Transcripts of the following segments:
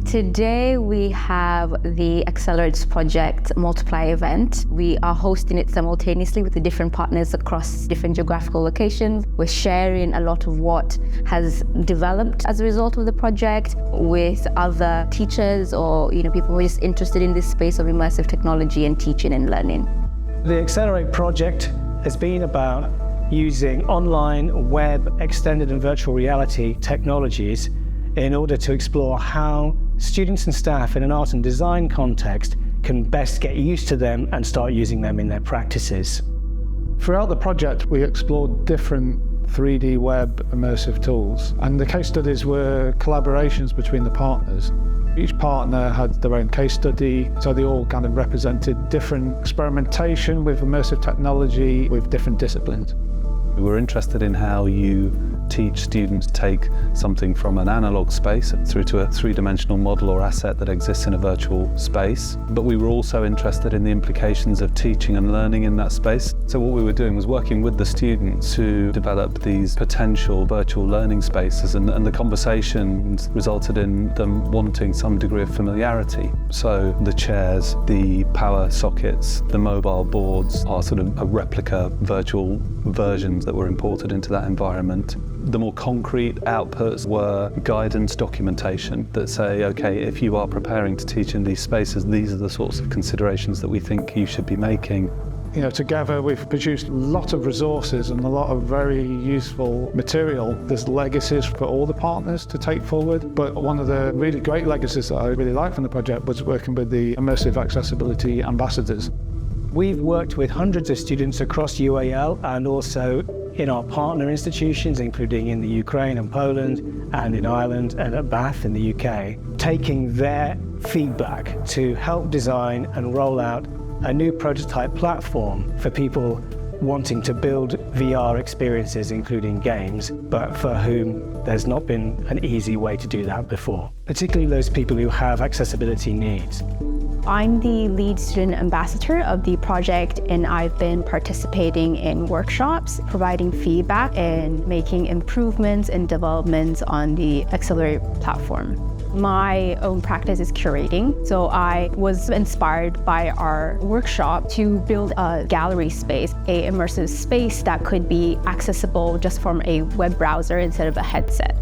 Today we have the Accelerate Project Multiply event. We are hosting it simultaneously with the different partners across different geographical locations. We're sharing a lot of what has developed as a result of the project with other teachers or people who are just interested in this space of immersive technology and teaching and learning. The Accelerate project has been about using online, web, extended and virtual reality technologies in order to explore how students and staff in an art and design context can best get used to them and start using them in their practices. Throughout the project, we explored different 3D web immersive tools, and the case studies were collaborations between the partners. Each partner had their own case study, so they all kind of represented different experimentation with immersive technology with different disciplines. We were interested in how you teach students to take something from an analog space through to a three-dimensional model or asset that exists in a virtual space. But we were also interested in the implications of teaching and learning in that space. So what we were doing was working with the students to develop these potential virtual learning spaces, and the conversations resulted in them wanting some degree of familiarity. So the chairs, the power sockets, the mobile boards are sort of a replica virtual versions that were imported into that environment. The more concrete outputs were guidance documentation that say, okay, if you are preparing to teach in these spaces, these are the sorts of considerations that we think you should be making. Together we've produced a lot of resources and a lot of very useful material. There's legacies for all the partners to take forward, but one of the really great legacies that I really liked from the project was working with the immersive accessibility ambassadors. We've worked with hundreds of students across UAL and also in our partner institutions, including in the Ukraine and Poland and in Ireland and at Bath in the UK, taking their feedback to help design and roll out a new prototype platform for people wanting to build VR experiences, including games, but for whom there's not been an easy way to do that before, particularly those people who have accessibility needs. I'm the lead student ambassador of the project, and I've been participating in workshops, providing feedback, and making improvements and developments on the Accelerate platform. My own practice is curating, so I was inspired by our workshop to build a gallery space, an immersive space that could be accessible just from a web browser instead of a headset.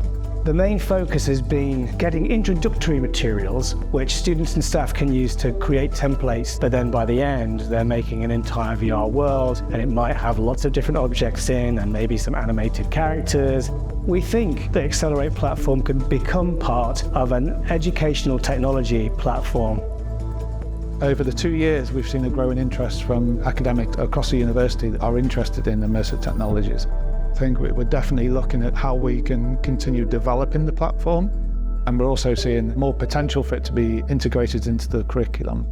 The main focus has been getting introductory materials which students and staff can use to create templates, but then by the end they're making an entire VR world, and it might have lots of different objects in and maybe some animated characters. We think the Accelerate platform could become part of an educational technology platform. Over the 2 years, we've seen a growing interest from academics across the university that are interested in immersive technologies. I think we're definitely looking at how we can continue developing the platform, and we're also seeing more potential for it to be integrated into the curriculum.